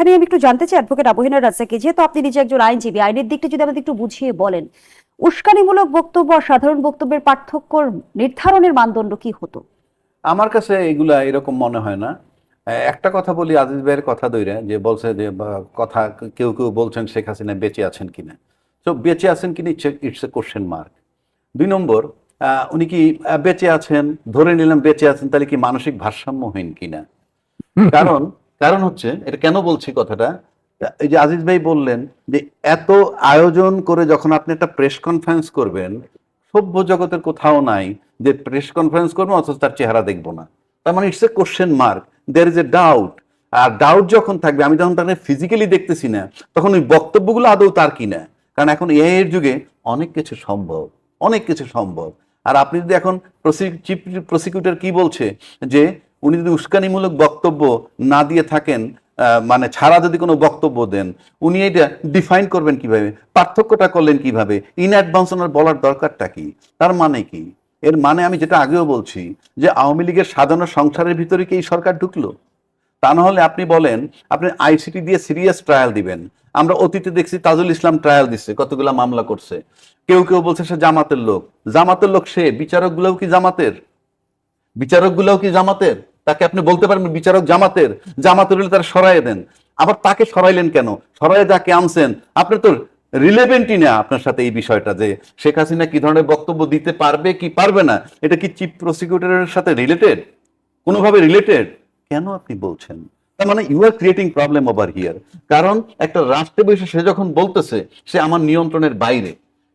এখানে আমি একটু জানতে চাই অ্যাডভোকেট আবহিনা রাজ্জাককে, যেহেতু আপনি নিজে একজন আইনজীবী, আইনের দিকটা যদি আমাদের একটু বুঝিয়ে বলেন, উস্কানিমূলক বক্তব্য আর সাধারণ বক্তব্যের পার্থক্য নির্ধারণের মানদণ্ড কি হতো? আমার কাছে এগুলা এরকম মনে হয় না। একটা কথা বলি, আজিজ ভাইয়ের কথা ধরে যে বলছে যে কথা কেউ কেউ বলছেন শেখ হাসিনা বেঁচে আছেন কিনা। তো বেঁচে আছেন কিনা ইটস এ কোশ্চেন মার্ক। 2 নম্বর, উনি কি বেঁচে আছেন, ধরে নিলাম বেঁচে আছেন, তাহলে কি মানসিক ভারসাম্যহীন কিনা? কারণ কারণ হচ্ছে, এটা কেন বলছি কথাটা, এই যে আজিজ ভাই বললেন যে এত আয়োজন করে যখন আপনি একটা প্রেস কনফারেন্স করবেন, সভ্য জগতের কোথাও নাই যে প্রেস কনফারেন্স করবো অথচ তার চেহারা দেখবো না। তার মানে it's a question mark, there is a doubt. আর ডাউট যখন থাকবে, আমি যখন তাকে ফিজিক্যালি দেখতেছি না, তখন ওই বক্তব্যগুলো আদৌ তার কিনা। কারণ এখন এআই এর যুগে অনেক কিছু সম্ভব, অনেক কিছু সম্ভব। আর আপনি যদি এখন চিফ প্রসিকিউটর কি বলছে, যে উনি যদি উস্কানিমূলক বক্তব্য না দিয়ে থাকেন, মানে ছাড়া যদি কোনো বক্তব্য দেন, উনি এটা ডিফাইন করবেন কিভাবে, পার্থক্যটা করলেন কিভাবে, ইন অ্যাডভান্স ওনার বলার দরকারটা কি? তার মানে কি? এর মানে আমি যেটা আগেও বলছি, যে আওয়ামী লীগের সাজানো সংসারের ভিতরে কি এই সরকার ঢুকলো? তা না হলে আপনি বলেন আপনি আইসিটি দিয়ে সিরিয়াস ট্রায়াল দিবেন। আমরা অতীতে দেখছি তাজুল ইসলাম ট্রায়াল দিচ্ছে, কতগুলা মামলা করছে। কেউ কেউ বলছে সে জামাতের লোক। জামাতের লোক সে, বিচারক গুলাও কি জামাতের? বিচারক গুলাও কি জামাতের? তাকে আপনি বলতে পারবেন বিচারক জামাতের? জামাতের হলে তারা সরাইয়ে দেন। আবার তাকে সরাইলেন কেন? সরাইয়ে যাকে আনছেন, আপনি তো রিলেভেন্টই না আপনার সাথে এই বিষয়টা, যে শেখ হাসিনা কি ধরনের বক্তব্য দিতে পারবে কি পারবে না, এটা কি চিফ প্রসিকিউটরের সাথে রিলেটেড? কোনোভাবে রিলেটেড? কেন আপনি বলছেন? তার মানে you are creating problem over here. কারণ একটা রাষ্ট্রে বসে সে যখন বলতেছে সে আমার নিয়ন্ত্রণের বাইরে,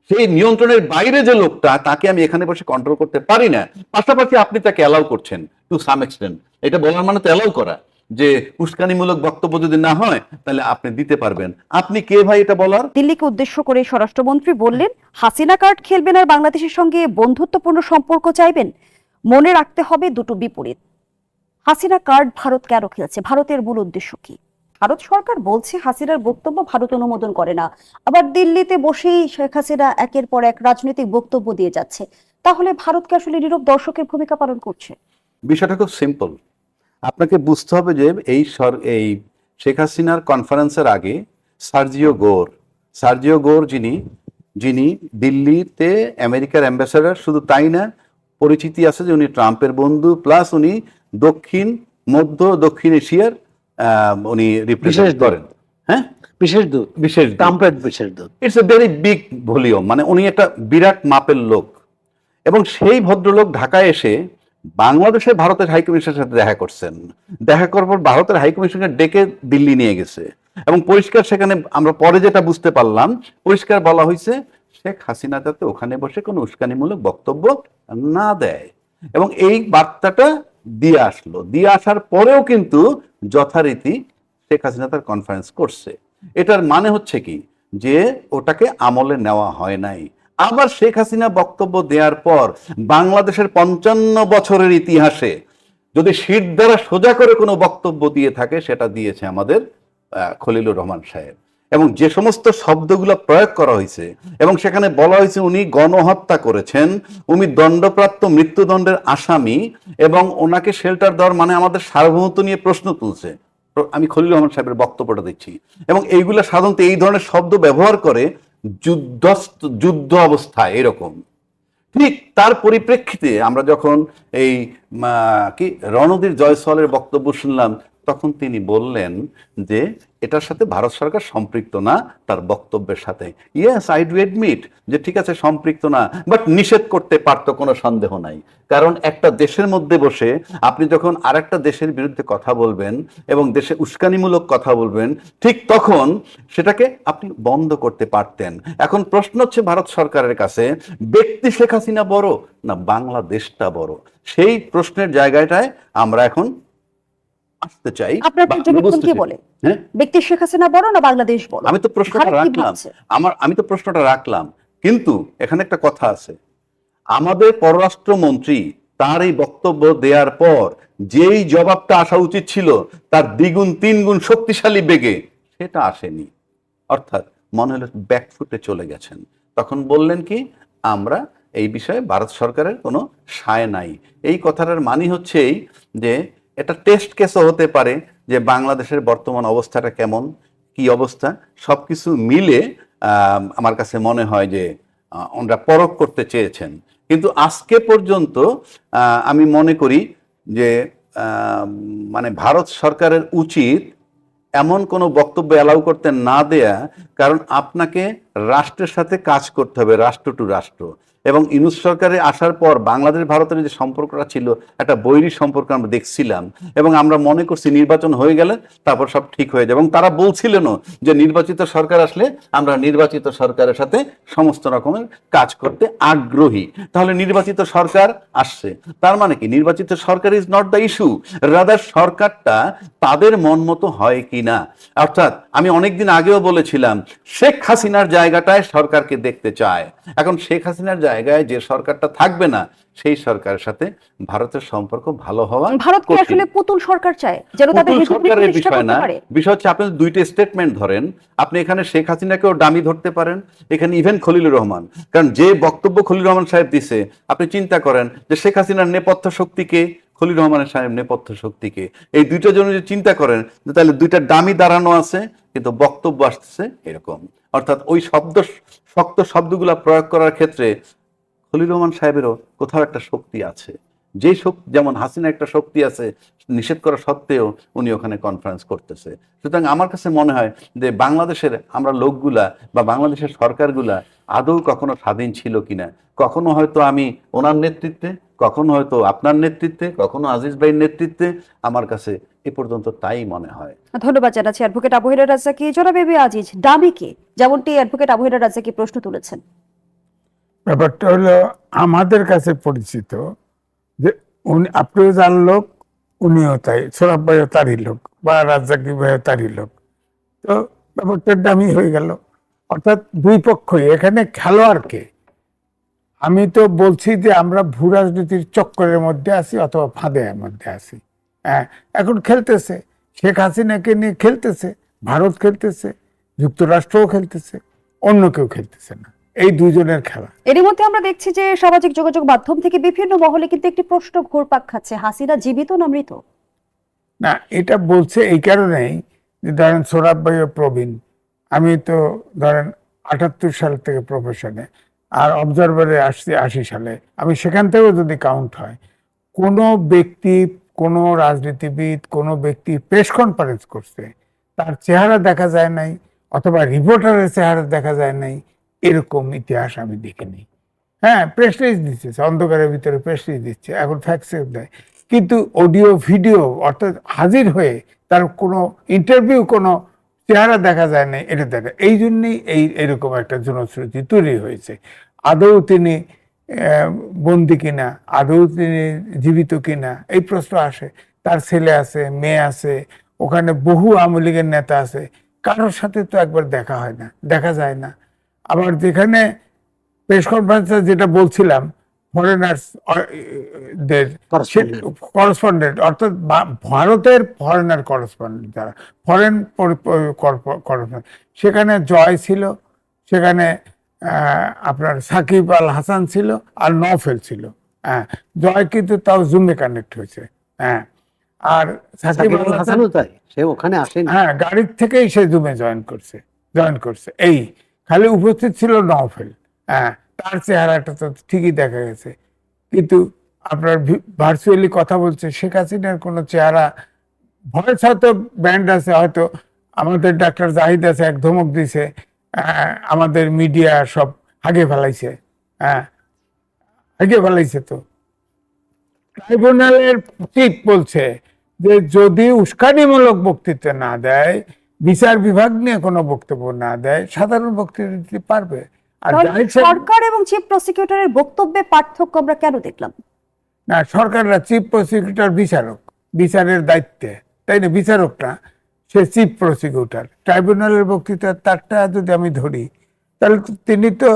সেই নিয়ন্ত্রণের বাইরে যে লোকটা, তাকে আমি এখানে বসে কন্ট্রোল করতে পারি না। পাশাপাশি আপনি তাকে অ্যালাউ করছেন টু সাম এক্সটেন্ট। এটা বলার মানে তো অ্যালাউ করা, যে উস্কানিমূলক বক্তব্য যদি না হয় তাহলে আপনি দিতে পারবেন। আপনি কে ভাই এটা বলার? দিল্লিকে উদ্দেশ্য করে স্বরাষ্ট্রমন্ত্রী বললেন, হাসিনা কার্ড খেলবেন আর বাংলাদেশের সঙ্গে বন্ধুত্বপূর্ণ সম্পর্ক চাইবেন। মনে রাখতে হবে দুটো বিপরীত। হাসিনা কার্ড ভারত কেন খেলছে? ভারতের মূল উদ্দেশ্য কি? ভারত সরকার বলছে হাসিনার বক্তব্য ভারত অনুমোদন করে না, আবার দিল্লিতে বসেই শেখ হাসিনা একের পর এক রাজনৈতিক বক্তব্য দিয়ে যাচ্ছে। তাহলে ভারতকে আসলে নীরব দর্শকের ভূমিকা পালন করছে? বিষয়টা খুব সিম্পল। আপনাকে বুঝতে হবে যে এই শেখ হাসিনার কনফারেন্সের আগে সার্জিও গোর যিনি যিনি দিল্লিতে আমেরিকার অ্যাম্বাসেডর, শুধু তাই না, পরিচিতি আছে যে উনি ট্রাম্পের বন্ধু, প্লাস উনি দক্ষিণ এশিয়ার উনি রিপ্রেজেন্ট করেন। হ্যাঁ, বিশেষ ট্রাম্পের বিশেষ দূত। It's a very big volume, মানে উনি একটা বিরাট মাপের লোক। এবং সেই ভদ্রলোক ঢাকায় এসে বাংলাদেশে ভারতের হাইকমিশনের সাথে দেখা করছেন। দেখা করার পর ভারতের হাইকমিশনকে ডেকে দিল্লি নিয়ে গেছে, এবং পরিষ্কার সেখানে আমরা পরে যেটা বুঝতে পারলাম, পরিষ্কার বলা হয়েছে শেখ হাসিনা যাতে ওখানে বসে কোনো উস্কানিমূলক বক্তব্য না দেয়। এবং এই বার্তাটা দিয়ে আসার পরেও কিন্তু যথারীতি শেখ হাসিনা তার কনফারেন্স করছে। এটার মানে হচ্ছে কি, যে ওটাকে আমলে নেওয়া হয় নাই। আবার শেখ হাসিনা বক্তব্য দেওয়ার পর বাংলাদেশের 55 বছরের ইতিহাসে যদি শীত দ্বারা সোজা করে কোনো বক্তব্য দিয়ে থাকে, সেটা দিয়েছে আমাদের খলিলুর রহমান সাহেব। এবং যে সমস্ত শব্দগুলো প্রয়োগ করা হয়েছে, এবং সেখানে বলা হয়েছে উনি গণহত্যা করেছেন, উনি দণ্ডপ্রাপ্ত মৃত্যুদণ্ডের আসামি, এবং ওনাকে শেল্টার দেওয়ার মানে আমাদের সার্বভৌমত্ব নিয়ে প্রশ্ন তুলছে। আমি খলিলুর রহমান সাহেবের বক্তব্যটা দিচ্ছি। এবং এইগুলা সাধারণত এই ধরনের শব্দ ব্যবহার করে যুদ্ধ অবস্থায় এরকম। ঠিক তার পরিপ্রেক্ষিতে আমরা যখন এই কি রণধীর জয়সওয়ালের বক্তব্য শুনলাম, তখন তিনি বললেন যে এটার সাথে ভারত সরকার সম্পৃক্ত না তার বক্তব্যের সাথে। ইয়েস, আই ডু এডমিট যে ঠিক আছে সম্পৃক্ত না, বাট নিষেধ করতে পারতো, কোনো সন্দেহ নাই। কারণ একটা দেশের মধ্যে বসে আপনি যখন আরেকটা দেশের বিরুদ্ধে কথা বলবেন এবং দেশে উস্কানিমূলক কথা বলবেন, ঠিক তখন সেটাকে আপনি বন্ধ করতে পারতেন। এখন প্রশ্ন হচ্ছে ভারত সরকারের কাছে, ব্যক্তি শেখ হাসিনা বড় না বাংলাদেশটা বড়? সেই প্রশ্নের জায়গাটায় আমরা এখন আসতে চাই। আপনার পর্যবেক্ষণ কি বলে? হ্যাঁ, ব্যক্তি শেখ হাসিনা বড় না বাংলাদেশ বড়? আমি তো প্রশ্নটা রাখলাম, কিন্তু এখানে একটা কথা আছে। আমাদের পররাষ্ট্রমন্ত্রী তার এই বক্তব্য দেওয়ার পর যেই জবাবটা আসা উচিত ছিল তার দ্বিগুণ তিনগুণ শক্তিশালী বেগে, সেটা আসেনি। অর্থাৎ মনে হলো ব্যাকফুটে চলে গেছেন। তখন বললেন কি, আমরা এই বিষয়ে ভারত সরকারের কোনো সায় নাই। এই কথাটার মানে হচ্ছে এই যে এটা টেস্ট কেসও হতে পারে, যে বাংলাদেশের বর্তমান অবস্থাটা কেমন, কি অবস্থা, সবকিছু মিলে আমার কাছে মনে হয় যে ওনারা পরখ করতে চেয়েছেন। কিন্তু আজকে পর্যন্ত আমি মনে করি যে মানে ভারত সরকারের উচিত এমন কোনো বক্তব্য অ্যালাউ করতে না দেয়া, কারণ আপনাকে রাষ্ট্রের সাথে কাজ করতে হবে, রাষ্ট্র টু রাষ্ট্র। এবং ইউনূস সরকারে আসার পর বাংলাদেশ ভারতের যে সম্পর্কটা ছিল একটা বৈরী সম্পর্ক আমরা দেখছিলাম, এবং আমরা মনে করছি নির্বাচন হয়ে গেলে তারপর সব ঠিক হয়ে যাবে। এবং তারা বলছিলেনও যে নির্বাচিত সরকার আসলে আমরা নির্বাচিত সরকারের সাথে সমস্ত রকমের কাজ করতে আগ্রহী। তাহলে নির্বাচিত সরকার আসছে, তার মানে কি নির্বাচিত সরকার is not the issue, rather সরকারটা তাদের মন মতো হয় কিনা। অর্থাৎ আমি অনেকদিন আগেও বলেছিলাম শেখ হাসিনার জায়গাটায় সরকারকে দেখতে চায়। এখন শেখ হাসিনার জায়গায় যে সরকারটা থাকবে না সেই সরকারের সাথে ভারতের সম্পর্ক ভালো হওয়া ভারত কি কঠিন। আসলে পুতুল সরকার চায় যেন তাদের পুতুল হেজিমনি সরকারের প্রতিষ্ঠা বিষয় করতে না, পারে? বিষয় হচ্ছে আপনি দুইটা স্টেটমেন্ট ধরেন, আপনি এখানে শেখ হাসিনাকেও ডামি ধরতে পারেন, এখানে ইভেন খলিলুর রহমান, কারণ যে বক্তব্য খলিলুর রহমান সাহেব দিছে, আপনি চিন্তা করেন যে শেখ হাসিনার নেপথ্য শক্তিকে, খলিলুর রহমানের সাহেব নেপথ্য শক্তিকে, এই দুইটার জন্য যদি চিন্তা করেন তাহলে দুইটা ডামি দাঁড়ানো আছে, কিন্তু বক্তব্য আসছে এরকম। অর্থাৎ ওই শক্ত শব্দগুলা প্রয়োগ করার ক্ষেত্রে খলিলুর রহমান সাহেবেরও কোথাও একটা শক্তি আছে, যে শক্তি, যেমন হাসিনা একটা শক্তি আছে নিষেধ করা সত্ত্বেও উনি ওখানে কনফারেন্স করতেছে। সুতরাং আমার কাছে মনে হয় যে বাংলাদেশের আমরা লোকগুলা বা বাংলাদেশের সরকারগুলা আদৌ কখনো স্বাধীন ছিল কিনা, কখনো হয়তো আমি ওনার নেতৃত্বে, কখনো হয়তো আপনার নেতৃত্বে, কখনো আজিজ ভাইয়ের নেতৃত্বে, আমার কাছে এ পর্যন্ত তাই মনে হয়। ধন্যবাদ জানাচ্ছি অ্যাডভোকেট আবু হেরা রাজ্জাকি। জনাব এ বি আজিজ, ডামি কে, যেমনটি অ্যাডভোকেট আবু হেরা রাজ্জাকি প্রশ্ন তুলেছেন? ব্যাপারটা হলো আমাদের কাছে পরিচিত যে উনি, আপনিও যার লোক, উনিও তাই, সোরাব ভাইও তারই লোক, বা রাজ্জাকি ভাইও তারই লোক। তো ব্যাপারটা দামি হয়ে গেল। অর্থাৎ দুই পক্ষই এখানে খেলোয়াড়কে। আমি তো বলছি যে আমরা ভূ রাজনীতির চক্করের মধ্যে আছি অথবা ফাঁদের মধ্যে আছি। হ্যাঁ, এখন খেলতেছে, শেখ হাসিনাকে নিয়ে খেলতেছে, ভারত খেলতেছে, যুক্তরাষ্ট্রও খেলতেছে, অন্য কেউ খেলতেছে না। এই দুজনের খেলা। এরই মধ্যে আমরা দেখছি যে সামাজিক যোগাযোগ মাধ্যম থেকে বিভিন্ন মহলে কিন্তু একটি প্রশ্ন ঘুরপাক খাচ্ছে, হাসিনা জীবিত না মৃত? না, এটা বলছে এই কারণেই যে ধরেন সোরাব ভাই ও প্রবীণ, আমি তো ধরেন 78 সাল থেকে প্রফেশনে, আর অবজারভারে আসছি 80 সালে। আমি সেখান থেকেও যদি কাউন্ট হয়, কোনো ব্যক্তি, কোনো রাজনীতিবিদ, কোনো ব্যক্তি প্রেস কনফারেন্স করছে, তার চেহারা দেখা যায় নাই অথবা রিপোর্টারের চেহারা দেখা যায় নাই, এরকম ইতিহাস আমি দেখিনি। হ্যাঁ, প্রেস রিলিজ দিচ্ছে, অন্ধকারের ভিতরে প্রেস রিলিজ দিচ্ছে, এখন ফ্যাক্স দেয়, কিন্তু অডিও ভিডিও অর্থাৎ হাজির হয়ে তার কোনো ইন্টারভিউ, কোনো চেহারা দেখা যায় না, এটা দেখা। এই জন্যই এরকম একটা জনশ্রুতি তৈরি হয়েছে। আদৌ তিনি বন্দি কিনা, আদৌ তিনি জীবিত কিনা, এই প্রশ্ন আসে। তার ছেলে আছে, মেয়ে আছে, ওখানে বহু আওয়ামী লীগের নেতা আছে, কারোর সাথে তো একবার দেখা হয় না, দেখা যায় না। আবার যেখানে প্রেস কনফারেন্সে যেটা বলছিলাম, ফরেনার্স দের করেসপন্ডেন্ট, অর্থাৎ ভারতের ফরেনার করেসপন্ডেন্ট, যারা ফরেন করেসপন্ডেন্ট, সেখানে জয় ছিল, সেখানে আপনার সাকিব আল হাসান ছিল, আর নফেল ছিল। হ্যাঁ, জয় কিন্তু তাও জুমে কানেক্ট হয়েছে। হ্যাঁ, আর সাকিব আল হাসানও তাই, সে ওখানে আসেনি। হ্যাঁ, গাড়ির থেকেই সে জুমে জয়েন করছে। এই খালি উপস্থিত ছিল নফেল। হ্যাঁ, তার চেহারাটা তো ঠিকই দেখা গেছে, কিন্তু আপনার ভার্চুয়ালি কথা বলছে। শেখ হাসিনার কোনো চেহারা, ভয়েস হয়তো ব্যান্ড আছে, হয়তো আমাদের ডাক্তার জাহিদ আছে, এক ধমক দিছে, আমাদের মিডিয়া সব হাগে ফেলাইছে। হ্যাঁ, হাগে ফেলাইছে। তো ট্রাইব্যুনালের চিফ বলছে যে যদি উস্কানিমূলক বক্তৃতা না দেয়, বিচার বিভাগ নিয়ে কোনো বক্তব্য না দেয়, সাধারণ বক্তৃতা দিতে পারবে। আর সরকার এবং চিফ প্রসিকিউটরের বক্তব্যে পার্থক্য আমরা কেন দেখলাম না? সরকাররা, চিফ প্রসিকিউটর বিচারক, বিচারের দায়িত্বে, তাই না? বিচারক না, সে চিফ প্রসিকিউটর। ট্রাইব্যুনালের বক্তৃতা তারটা যদি আমি ধরি, তাহলে তিনি তো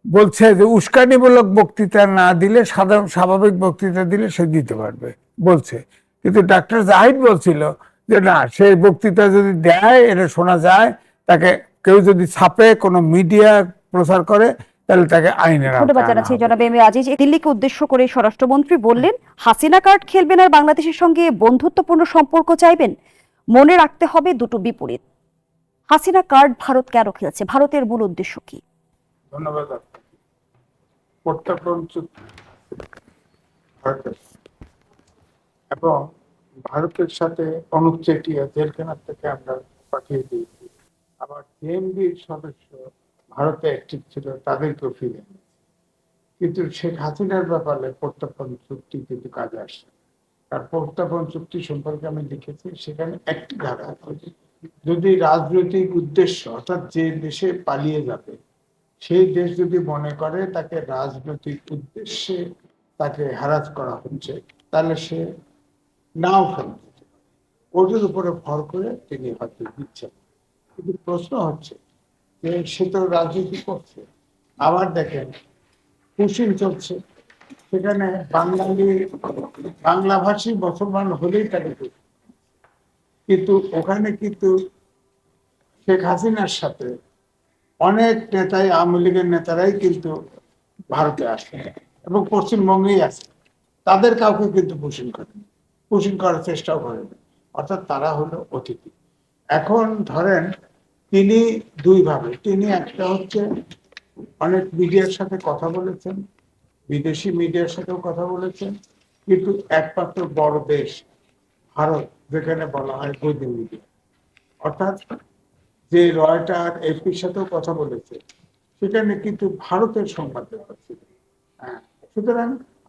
বলছে যে উস্কানিমূলক বক্তৃতা না দিলে, সাধারণ স্বাভাবিক বক্তৃতা দিলে সে দিতে পারবে বলছে। কিন্তু ডাক্তার জাহিদ বলছিল যে না, সে বক্তৃতা যদি দেয়, এটা শোনা যায়, তাকে কেউ যদি ছাপে, কোনো মিডিয়া প্রচার করে, তাহলে তাকে আইনের ধন্যবাদ জানাচ্ছি জনাব এম এ আজিজ। দিল্লিকে উদ্দেশ্য করে স্বরাষ্ট্রমন্ত্রী বললেন হাসিনা কার্ড খেলবেন আর বাংলাদেশের সঙ্গে বন্ধুত্বপূর্ণ সম্পর্ক চাইবেন। মনে রাখতে হবে দুটো বিপরীত। হাসিনা কার্ড ভারত কেন খেলছে, ভারতের মূল উদ্দেশ্য কি? ধন্যবাদ আপনাকে। প্রত্যর্পণ চুক্তি ভারতের এবং ভারতের সাথে অনুপ চেটিয়া জেলখানা থেকে আমরা পাঠিয়ে দিয়েছি। আবার জেএমবির সদস্য ভারতে অ্যাক্টিভ ছিল, তাদেরকেও ফিরে এনেছি। কিন্তু শেখ হাসিনার ব্যাপারে প্রত্যর্পণ চুক্তি কিন্তু কাজে আসছে। তার প্রত্যর্পণ চুক্তি সম্পর্কে আমি লিখেছি, সেখানে একটি ধারা আছে, যদি রাজনৈতিক উদ্দেশ্য অর্থাৎ যে দেশে পালিয়ে যাবে সেই দেশ যদি মনে করে তাকে রাজনৈতিক উদ্দেশ্যে তাকে হ্যারাস করা হচ্ছে, তাহলে সে নাও ফেলতে পারে। ওটার উপরে ভর করে তিনি হয়তো দিচ্ছেন। কিন্তু প্রশ্ন হচ্ছে যে সে তো রাজনীতি করছে, আবার দেখেন পুশিং চলছে, সেখানে বাংলাভাষী মুসলমান হলেই তাকে পুষিং। কিন্তু ওখানে কিন্তু শেখ হাসিনার সাথে অনেক নেতাই, আওয়ামী লীগের নেতারাই কিন্তু ভারতে আসে এবং পশ্চিমবঙ্গেই আছে, তাদের কাউকে কিন্তু পুশিং করার চেষ্টাও করেনি। অর্থাৎ তারা হলো অতিথি। এখন ধরেন তিনি দুইভাবে, তিনি একটা হচ্ছে অনেক মিডিয়ার সাথে কথা বলেছেন, বিদেশি মিডিয়ার সাথেও কথা বলেছেন, কিন্তু একমাত্র বড় দেশ ভারত, যেখানে বলা হয় গদি মিডিয়া, অর্থাৎ যে রয়টার এপির সাথেও কথা বলেছে, সেখানে কিন্তু ভারতের সংবাদ ছিল। সুতরাং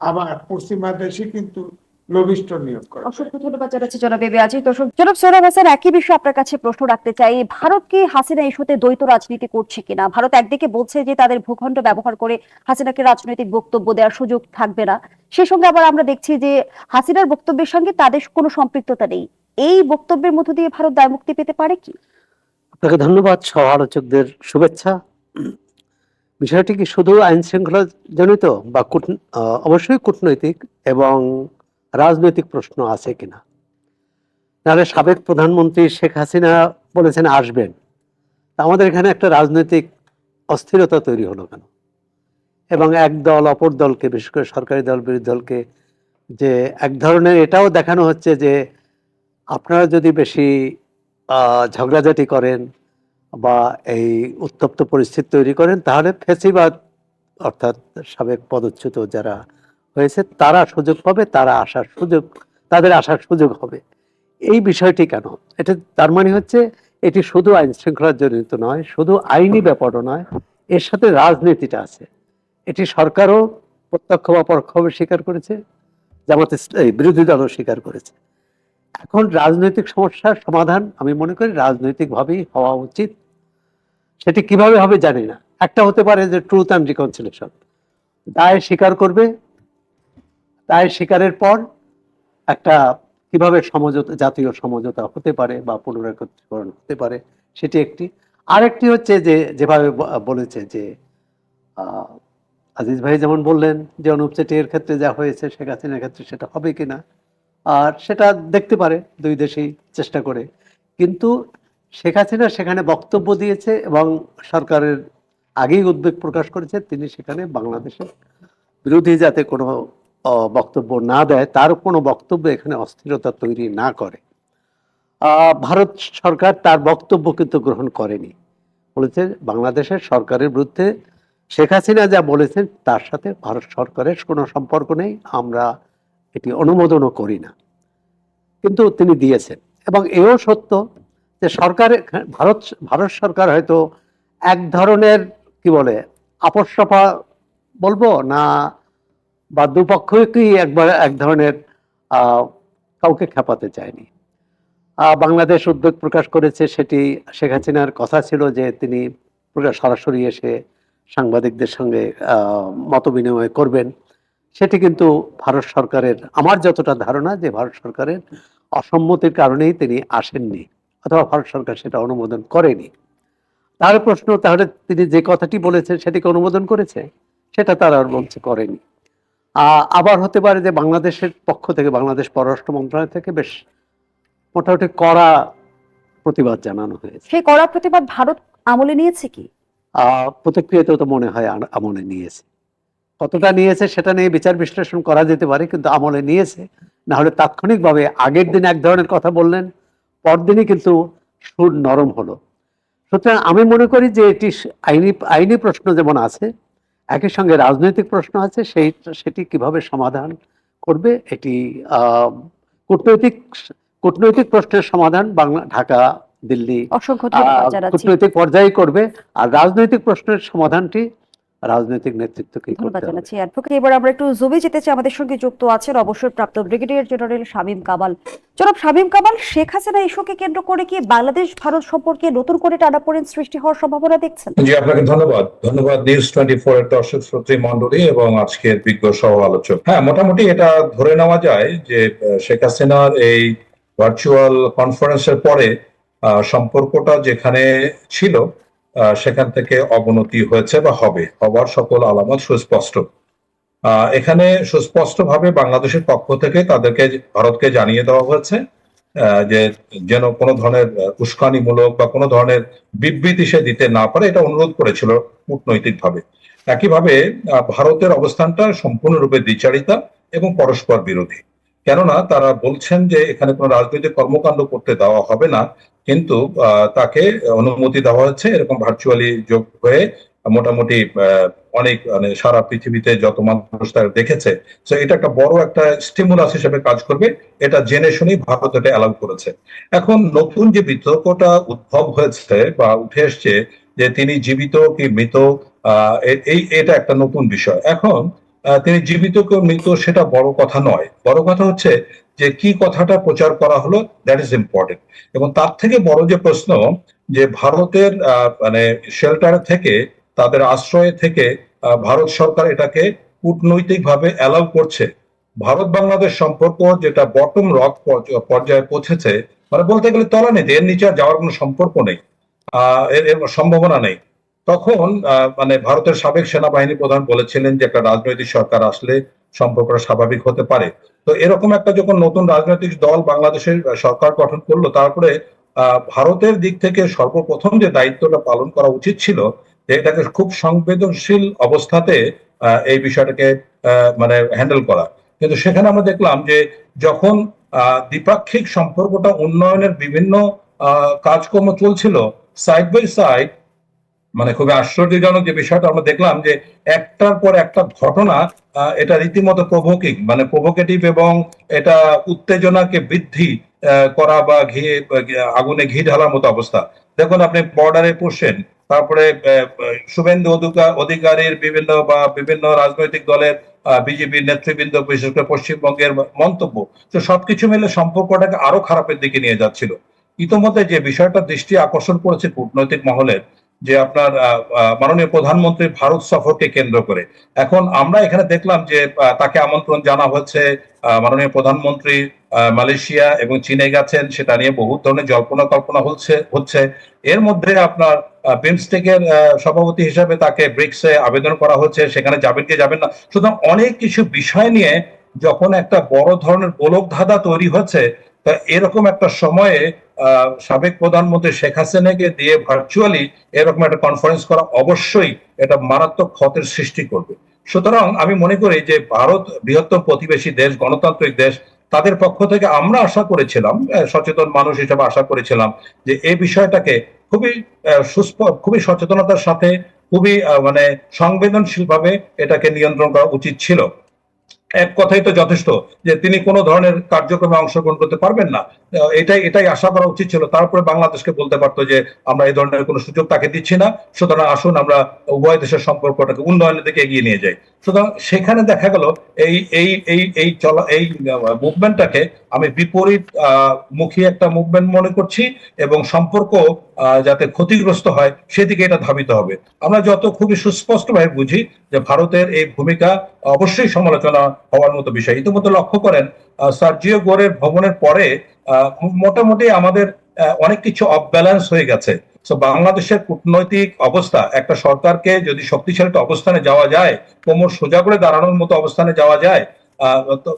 আবার পশ্চিমা দেশে কিন্তু লবিস্ট নিয়োগ করে। অসংখ্য ধন্যবাদ জানাচ্ছি জনাব এ বি আজিজ। দর্শক, জনাব সোহরাব হাসান, একই বিষয়ে আপনার কাছে প্রশ্ন রাখতে চাই। ভারত কি হাসিনা ইস্যুতে দ্বৈত রাজনীতি করছে কিনা? ভারত একদিকে বলছে যে তাদের ভূখণ্ড ব্যবহার করে হাসিনাকে রাজনৈতিক বক্তব্য দেওয়ার সুযোগ থাকবে না, সেই সঙ্গে আবার আমরা দেখছি যে হাসিনার বক্তব্যের সঙ্গে তাদের কোনো সম্পৃক্ততা নেই। এই বক্তব্যের মধ্য দিয়ে ভারত দায়মুক্তি পেতে পারে কি? আপনাকে ধন্যবাদ, সহ আলোচকদের শুভেচ্ছা। বিষয়টি কি শুধু আইন শৃঙ্খলা জনিত বা অবশ্যই কূটনৈতিক এবং রাজনৈতিক প্রশ্ন আছে কিনা? নাহলে সাবেক প্রধানমন্ত্রী শেখ হাসিনা বলেছেন আসবেন, আমাদের এখানে একটা রাজনৈতিক অস্থিরতা তৈরি হলো কেন? এবং এক দল অপর দলকে, বিশেষ করে সরকারি দল বিরোধী দলকে, যে এক ধরনের এটাও দেখানো হচ্ছে যে আপনারা যদি বেশি ঝগড়াঝাটি করেন বা এই উত্তপ্ত পরিস্থিতি তৈরি করেন, তাহলে ফ্যাসিবাদ অর্থাৎ সাবেক পদচ্যুত যারা হয়েছে তারা সুযোগ পাবে, তাদের আসার সুযোগ হবে। এই বিষয়টি কেন? এটা তার মানে হচ্ছে এটি শুধু আইন শৃঙ্খলার জনিত নয়, শুধু আইনি ব্যাপারও নয়, এর সাথে রাজনীতিটা আছে। এটি সরকারও প্রত্যক্ষ বা পরোক্ষভাবে স্বীকার করেছে, বিরোধী দলও স্বীকার করেছে। এখন রাজনৈতিক সমস্যার সমাধান আমি মনে করি রাজনৈতিকভাবেই হওয়া উচিত। সেটি কিভাবে হবে জানি না। একটা হতে পারে যে ট্রুথ অ্যান্ড রিকনসিলিয়েশন, দায় স্বীকার করবে, দায় স্বীকারের পর একটা কিভাবে সমঝোতা, জাতীয় সমঝোতা হতে পারে বা পুনরেকীকরণ হতে পারে, সেটি একটি। আরেকটি হচ্ছে যে যেভাবে বলেছে যে আজিজ ভাই যেমন বললেন যে অনুপ চেটিয়ার ক্ষেত্রে যা হয়েছে শেখ হাসিনার ক্ষেত্রে সেটা হবে কিনা, আর সেটা দেখতে পারে দুই দেশেই চেষ্টা করে। কিন্তু শেখ হাসিনা সেখানে বক্তব্য দিয়েছে এবং সরকারের আগেই উদ্বেগ প্রকাশ করেছে তিনি সেখানে বাংলাদেশের বিরোধী যাতে কোনো বক্তব্য না দেয়, তার কোনো বক্তব্য এখানে অস্থিরতা তৈরি না করে। ভারত সরকার তার বক্তব্য কিন্তু গ্রহণ করেনি, বলেছে বাংলাদেশের সরকারের বিরুদ্ধে শেখ হাসিনা যা বলেছেন তার সাথে ভারত সরকারের কোনো সম্পর্ক নেই, আমরা এটি অনুমোদনও করি না। কিন্তু তিনি দিয়েছেন। এবং এও সত্য যে ভারত সরকার হয়তো এক ধরনের কি বলে আপসরফা বলবো না, বা দুপক্ষকেই এক ধরনের কাউকে খেপাতে চায়নি। বাংলাদেশ উদ্বেগ প্রকাশ করেছে, সেটি শেখ হাসিনার কথা ছিল যে তিনি সরাসরি এসে সাংবাদিকদের সঙ্গে মত বিনিময় করবেন। সেটি কিন্তু ভারত সরকারের, আমার যতটা ধারণা যে ভারত সরকারের অসম্মতির কারণেই তিনি আসেননি, অথবা ভারত সরকার সেটা অনুমোদন করেনি। তার প্রশ্ন, তাহলে তিনি যে কথাটি বলেছেন সেটিকে অনুমোদন করেছে? সেটা তারা আর বলছে করেনি। আবার হতে পারে যে বাংলাদেশের পক্ষ থেকে, বাংলাদেশ পররাষ্ট্র মন্ত্রণালয় থেকে বেশ মোটামুটি কড়া প্রতিবাদ জানানো হয়েছে। সেই কড়া প্রতিবাদ ভারত আমলে নিয়েছে কি? প্রতিক্রিয়াতেও তো মনে হয় আমলে নিয়েছে। কতটা নিয়েছে সেটা নিয়ে বিচার বিশ্লেষণ করা যেতে পারে, কিন্তু আমলে নিয়েছে। না হলে তাৎক্ষণিকভাবে আগের দিন এক ধরনের কথা বললেন, পরদিনই কিন্তু সুর নরম হলো। সুতরাং আমি মনে করি যে এটি আইনি প্রশ্ন যেমন আছে, একই সঙ্গে রাজনৈতিক প্রশ্ন আছে, সেটি কিভাবে সমাধান করবে এটি কূটনৈতিক কূটনৈতিক প্রশ্নের সমাধান ঢাকা, দিল্লি অসংখ্য ধন্যবাদ জানাচ্ছি। কূটনৈতিক পর্যায়ে করবে, আর রাজনৈতিক প্রশ্নের সমাধানটি রাজনৈতিক নেতৃত্বকেই ধন্যবাদ করতে হবে। জানাচ্ছি অ্যাডভোকেট। এবার আমরা একটু জুমে যেতে চাই, আমাদের সঙ্গে যুক্ত আছেন অবসরপ্রাপ্ত ব্রিগেডিয়ার জেনারেল শামীম কামাল। জনাব শামীম কামাল, শেখ হাসিনা ইস্যুকে কেন্দ্র করে কি বাংলাদেশ ভারত সম্পর্কে নতুন করে টানাপোড়েন সৃষ্টি হওয়ার সম্ভাবনা দেখছেন? জি, আপনাকে ধন্যবাদ। নিউজ 24 এর দর্শক শ্রোতৃ মণ্ডলী এবং আজকের বিজ্ঞ সহ আলোচক। হ্যাঁ, মোটামুটি এটা ধরে নেওয়া যায় যে শেখ হাসিনার এই ভার্চুয়াল কনফারেন্সের পরে সম্পর্কটা যেখানে ছিল সেখান থেকে অবনতি হয়েছে বা হওয়ার সকল আলামত সুস্পষ্ট। এখানে সুস্পষ্টভাবে বাংলাদেশের পক্ষ থেকে তাদেরকে, ভারতকে জানিয়ে দেওয়া হয়েছে যে যেন কোনো ধরনের উস্কানিমূলক বা কোনো ধরনের বিবৃতি সে দিতে না পারে, এটা অনুরোধ করেছিল কূটনৈতিকভাবে। একইভাবে ভারতের অবস্থানটা সম্পূর্ণরূপে দ্বিচারিতা এবং পরস্পর বিরোধী। কেননা তারা বলছেন যে এখানে কোনো রাজনৈতিক কর্মকাণ্ড করতে দেওয়া হবে না, কিন্তু তাকে অনুমতি দেওয়া হচ্ছে এরকম ভার্চুয়ালি যোগ হয়ে মোটামুটি অনেক, মানে সারা পৃথিবীতে যত মানুষ তারা দেখেছে, তো এটা একটা বড় একটা স্টিমুলাস হিসেবে কাজ করবে, এটা জেনে শুনেই ভারত এটা অ্যালাউ করেছে। এখন নতুন যে বিতর্কটা উদ্ভব হয়েছে বা উঠে এসছে যে তিনি জীবিত কি মৃত, এটা একটা নতুন বিষয়। এখন তিনি জীবিত কি মৃত সেটা বড় কথা নয়, বড় কথা হচ্ছে যে কি কথাটা প্রচার করা হলো, দ্যাট ইজ ইম্পর্টেন্ট। এবং তার থেকে বড় যে প্রশ্ন, যে ভারতের মানে শেল্টার থেকে, তাদের আশ্রয় থেকে ভারত সরকার এটাকে কূটনৈতিকভাবে অ্যালাউ করছে। ভারত বাংলাদেশ সম্পর্ক যেটা বটম রক পর্যায়ে পৌঁছেছে, মানে বলতে গেলে তলানিতে, এর নিচে আর যাওয়ার কোনো সম্পর্ক নেই, এর সম্ভাবনা নেই। তখন মানে ভারতের সাবেক সেনাবাহিনী প্রধান বলেছিলেন যে একটা রাজনৈতিক সরকার আসলে সম্পর্কটা স্বাভাবিক হতে পারে। তো এরকম একটা যখন নতুন রাজনৈতিক দল বাংলাদেশের সরকার গঠন করলো, তারপরে ভারতের দিক থেকে সর্বপ্রথম যে দায়িত্বটা পালন করা উচিত ছিল, যে এটাকে খুব সংবেদনশীল অবস্থাতে এই বিষয়টাকে মানে হ্যান্ডেল করা। কিন্তু সেখানে আমরা দেখলাম যে যখন দ্বিপাক্ষিক সম্পর্কটা উন্নয়নের বিভিন্ন কাজকর্ম চলছিল সাইড বাই সাইড, মানে খুবই আশ্চর্যজনক যে বিষয়টা আমরা দেখলাম যে একটার পর একটা ঘটনা, এটা রীতিমতো প্রভোকিং, মানে প্রভোকেটিভ, এবং এটা উত্তেজনাকে বৃদ্ধি করা বা আগুনে ঘি ঢালার মতো অবস্থা। দেখুন, আপনি বর্ডারে পড়ছেন, তারপরে শুভেন্দু অধিকারীর বিভিন্ন রাজনৈতিক দলের বিজেপির নেতৃবৃন্দ, বিশেষ করে পশ্চিমবঙ্গের মন্তব্য, তো সবকিছু মিলে সম্পর্কটাকে আরো খারাপের দিকে নিয়ে যাচ্ছিল। ইতোমধ্যে যে বিষয়টা দৃষ্টি আকর্ষণ করেছে কূটনৈতিক মহলের, যে আপনার মাননীয় প্রধানমন্ত্রীর ভারত সফরকে কেন্দ্র করে, এখন আমরা এখানে দেখলাম যে তাকে আমন্ত্রণ জানা হচ্ছে। মাননীয় প্রধানমন্ত্রী মালয়েশিয়া এবং চীনে গেছেন, সেটা নিয়ে বহু ধরনের জল্পনা কল্পনা হচ্ছে। এর মধ্যে আপনার বিমস্টেকের সভাপতি হিসাবে তাকে ব্রিক্সে আবেদন করা হচ্ছে, সেখানে যাবেন কি যাবেন না। সুতরাং অনেক কিছু বিষয় নিয়ে যখন একটা বড় ধরনের গোলকধাঁধা তৈরি হচ্ছে, তা এরকম একটা সময়ে সাবেক প্রধানমন্ত্রী শেখ হাসিনাকে দিয়ে ভার্চুয়ালি এরকম একটা কনফারেন্স করা অবশ্যই এটা মারাত্মক ক্ষতের সৃষ্টি করবে। সুতরাং আমি মনে করি যে ভারত বৃহত্তম প্রতিবেশী দেশ, গণতান্ত্রিক দেশ, তাদের পক্ষ থেকে আমরা আশা করেছিলাম, সচেতন মানুষ হিসেবে আশা করেছিলাম যে এই বিষয়টাকে খুবই সচেতনতার সাথে, খুবই মানে সংবেদনশীল ভাবে এটাকে নিয়ন্ত্রণ করা উচিত ছিল। এক কথাই তো যথেষ্ট যে তিনি কোনো ধরনের কার্যক্রমে অংশগ্রহণ করতে পারবেন না, এটাই আশা করা উচিত ছিল। তারপরে বাংলাদেশকে বলতে পারতো যে আমরা এই ধরনের কোনো সুযোগ তাকে দিচ্ছি না, সুতরাং আসুন আমরা উভয় দেশের সম্পর্কটাকে উন্নয়নের দিকে এগিয়ে নিয়ে যাই। সুতরাং সেখানে দেখা গেল এই মুভমেন্টটাকে আমি বিপরীত মুখী একটা মুভমেন্ট মনে করছি, এবং সম্পর্ক যাতে ক্ষতিগ্রস্ত হয় সেদিকে এটা ধাবিত হবে। আমরা যত খুবই সুস্পষ্টভাবে বুঝি যে ভারতের এই ভূমিকা অবশ্যই সমালোচনা হওয়ার মতো বিষয়। ইতিমধ্যে লক্ষ্য করেন সার্জিও গোরের ভ্রমণের পরে মোটামুটি আমাদের অনেক কিছু অফ ব্যালেন্স হয়ে গেছে। তো বাংলাদেশের কূটনৈতিক অবস্থা, একটা সরকারকে যদি শক্তিশালী একটা অবস্থানে যাওয়া যায়, কোমর সোজা করে দাঁড়ানোর মতো অবস্থানে যাওয়া যায়,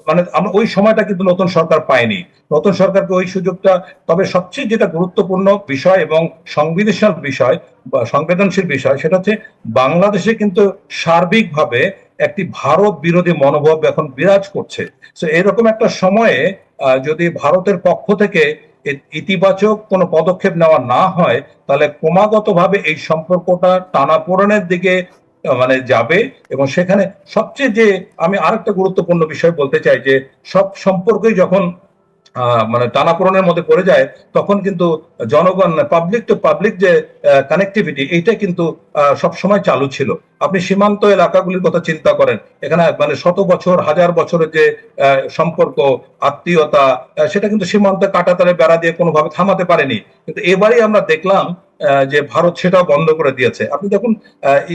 মানে আমরা ওই সময়টা কিন্তু নতুন সরকার পাইনি, নতুন সরকারকে ওই সুযোগটা। তবে সবচেয়ে যেটা গুরুত্বপূর্ণ বিষয় এবং সংবেদনশীল বিষয়, সেটা হচ্ছে বাংলাদেশে কিন্তু সার্বিকভাবে একটি ভারত বিরোধী মনোভাব এখন বিরাজ করছে। তো এরকম একটা সময়ে যদি ভারতের পক্ষ থেকে ইতিবাচক কোনো পদক্ষেপ নেওয়া না হয়, তাহলে ক্রমাগতভাবে এই সম্পর্কটা টানাপোড়েনের দিকে মানে যাবে। এবং সেখানে সবচেয়ে যে আমি আরেকটা গুরুত্বপূর্ণ বিষয় বলতে চাই, যে সব সম্পর্কই যখন মানে টানাপোড়েনের মধ্যে পড়ে যায়, তখন কিন্তু জনগণ পাবলিক টু পাবলিক যে কানেক্টিভিটি, এইটা কিন্তু সবসময় চালু ছিল। আপনি সীমান্ত এলাকাগুলির কথা চিন্তা করেন, এখানে মানে শত বছর হাজার বছরের যে সম্পর্ক, আত্মীয়তা, সেটা কিন্তু সীমান্তে কাঁটাতারে বেড়া দিয়ে কোনোভাবে থামাতে পারেনি। কিন্তু এবারেই আমরা দেখলাম যে ভারত সেটাও বন্ধ করে দিয়েছে। আপনি দেখুন,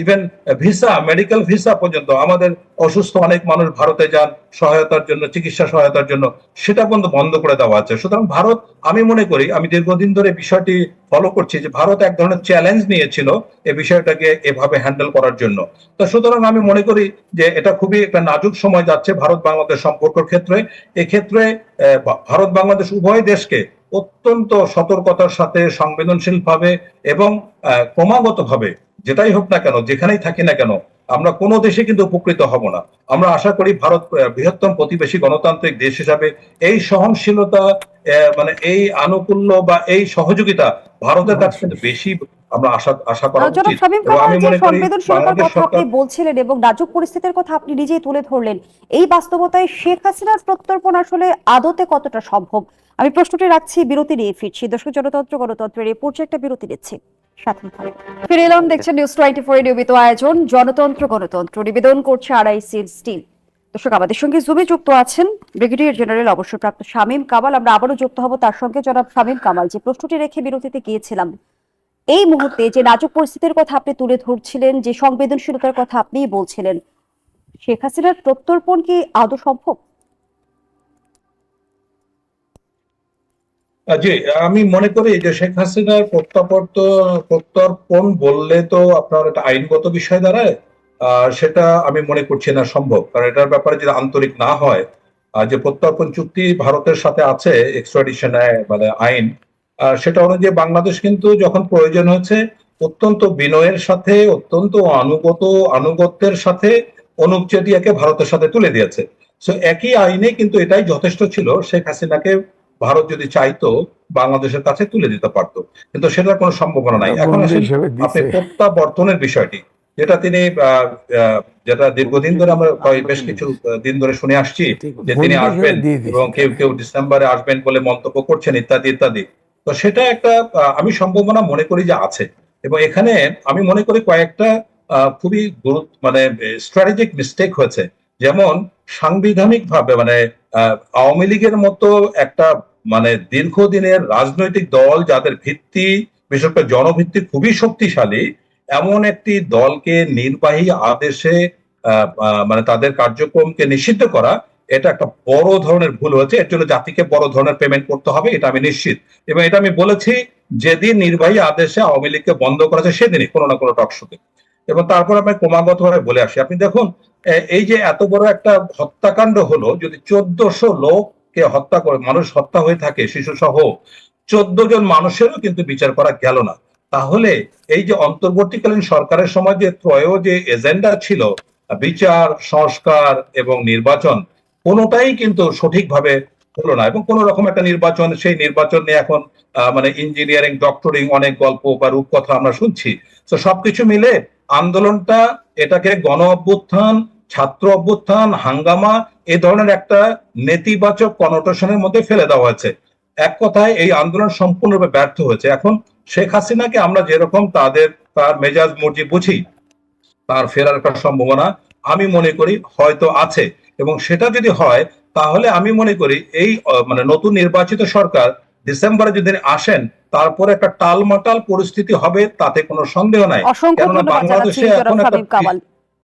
ইভেন ভিসা, মেডিকেল ভিসা পর্যন্ত, আমাদের অসুস্থ অনেক মানুষ ভারতে যান সহায়তার জন্য, চিকিৎসা সহায়তার জন্য, সেটা পর্যন্ত বন্ধ করে দেওয়া আছে। সুতরাং ভারত, আমি মনে করি, আমি দীর্ঘদিন ধরে বিষয়টি ফলো করছি, যে ভারত এক ধরনের চ্যালেঞ্জ নিয়েছিল এই বিষয়টাকে এভাবে হ্যান্ডেল করার জন্য। তো সুতরাং আমি মনে করি যে এটা খুবই একটা নাজুক সময় যাচ্ছে ভারত বাংলাদেশ সম্পর্কের ক্ষেত্রে। এক্ষেত্রে ভারত বাংলাদেশ উভয় দেশকে অত্যন্ত সতর্কতার সাথে, সংবেদনশীল ভাবে এবং ক্রমাগত ভাবে, যেটাই হোক না কেন, যেখানেই থাকি না কেন, আমরা কোনো দেশে কিন্তু উপকৃত হব না। আমরা আশা করি ভারত বৃহত্তম প্রতিবেশী গণতান্ত্রিক দেশ হিসাবে এই সহনশীলতা, মানে এই আনুকূল্য বা এই সহযোগিতা ভারতের কাছে কিন্তু বেশি আমরা আশা করা জনাব উচিত। শামীম এবং কামাল, আমি যে মনে করি সংবেদনশীলতার বাংলাদেশ কথা আপনি সরকার, বলছিলেন এবং নাজুক পরিস্থিতির কথা আপনি নিজেই তুলে ধরলেন, এই বাস্তবতায় শেখ হাসিনার প্রত্যর্পণ আসলে আদতে কতটা সম্ভব? আমি প্রশ্নটি রাখছি, বিরতি নিয়ে ফিরছি। দর্শক, জনতন্ত্র গণতন্ত্রের এই পর্যায়ে একটা বিরতি নিচ্ছি, সাথে থাকুন। ফিরে এলাম, দেখছেন নিউজ 24 এর নিয়মিত আয়োজন জনতন্ত্র গণতন্ত্র, নিবেদন করছে আড়াইসির স্টিল। দর্শক, আমাদের সঙ্গে জুমে যুক্ত আছেন ব্রিগেডিয়ার জেনারেল অবসরপ্রাপ্ত শামীম কামাল। আমরা আবারও যুক্ত হব তার সঙ্গে। জনাব শামীম কামাল, যে প্রশ্নটি রেখে বিরতিতে গিয়েছিলাম, এই মুহূর্তে যে নাজুক পরিস্থিতির কথা আপনি তুলে ধরছিলেন, যে সংবেদনশীলতার কথা আপনি বলছিলেন, শেখ হাসিনার প্রত্যর্পণ কি আদৌ সম্ভব? জি, আমি মনে করি যে শেখ হাসিনার প্রত্যর্পণ বললে তো আপনার একটা আইনগত বিষয় দাঁড়ায়। সেটা আমি মনে করছি না সম্ভব, কারণ এটার ব্যাপারে যদি আন্তরিক না হয়, যে প্রত্যর্পণ চুক্তি ভারতের সাথে আছে, এক্সট্রাডিশন মানে আইন, সেটা অনুযায়ী বাংলাদেশ কিন্তু যখন প্রয়োজন হয়েছে অত্যন্ত বিনয়ের সাথে, অত্যন্ত আনুগত্যের সাথে অনুপ চেটিয়াকে ভারতের সাথে তুলে দিয়েছে। সো একই আইনে কিন্তু এটাই যথেষ্ট ছিল, শেখ হাসিনাকে ভারত যদি চাইতো বাংলাদেশের কাছে তুলে দিতে পারতো, কিন্তু সেটার কোনো সম্ভাবনা নাই। এখন আসেন আপনি প্রত্যাবর্তনের বিষয়টি, যেটা তিনি যেটা দীর্ঘদিন ধরে আমরা বেশ কিছু দিন ধরে শুনে আসছি, যে তিনি আসবেন এবং কেউ কেউ ডিসেম্বরে আসবেন বলে মন্তব্য করছেন, ইত্যাদি ইত্যাদি। তো সেটা একটা আমি সম্ভাবনা মনে করি যে আছে। এবং এখানে আমি মনে করি কয়েকটা খুবই মানে স্ট্র্যাটেজিক মিস্টেক হয়েছে। যেমন সাংবিধানিক ভাবে, মানে আওয়ামী লীগের মতো একটা মানে দীর্ঘদিনের রাজনৈতিক দল, যাদের ভিত্তি, বিশেষ করে জনভিত্তি খুবই শক্তিশালী, এমন একটি দলকে নির্বাহী আদেশে মানে তাদের কার্যক্রমকে নিষিদ্ধ করা, এটা একটা বড় ধরনের ভুল হয়েছে। এর জন্য জাতিকে বড় ধরনের পেমেন্ট করতে হবে, এটা আমি নিশ্চিত। এবং এটা আমি বলেছি যেদিন নির্বাহী আদেশে আওয়ামী লীগকে বন্ধ করেছে, সেদিনই কোনো না কোনো টকশোতে। এবং তারপর আমি ক্রমাগতভাবে বলে আসি, আপনি দেখুন এই যে এত বড় একটা হত্যাকাণ্ড হলো, যদি 1400 লোককে হত্যা করে, মানুষ হত্যা হয়ে থাকে, শিশু সহ 14 জন মানুষেরও কিন্তু বিচার করা গেল না, তাহলে এই যে অন্তর্বর্তীকালীন সরকারের সময় যে যে এজেন্ডা ছিল, বিচার, সংস্কার এবং নির্বাচন, কোনোটাই কিন্তু সঠিকভাবে হলো না। এবং কোন রকম একটা নির্বাচন, সেই নির্বাচন নিয়ে এখন মানে ইঞ্জিনিয়ারিং, ডক্টরিং, অনেক গল্প বা রূপকথা আমরা শুনছি। তো সবকিছু মিলে আন্দোলনটা, এটাকে গণ অভ্যুত্থান, ছাত্র অভ্যুত্থান, হাঙ্গামা, এই ধরনের একটা নেতিবাচক কনোটেশনের মধ্যে ফেলে দেওয়া হয়েছে। এক কথায় এই আন্দোলন সম্পূর্ণরূপে ব্যর্থ হয়েছে। এখন শেখ হাসিনাকে আমরা যেরকম তার মেজাজ মর্জি বুঝি, তার ফেরার একটা সম্ভাবনা আমি মনে করি হয়তো আছে। এবং সেটা যদি হয়, তাহলে আমি মনে করি এই মানে নতুন নির্বাচিত সরকার ডিসেম্বরে যদি আসেন, তারপরে একটা টালমাটাল পরিস্থিতি হবে, তাতে কোনো সন্দেহ নাই। অসংখ্য কেননা ধন্যবাদ জানাচ্ছি বাংলাদেশে এখন জনাব একটা শামীম কামাল।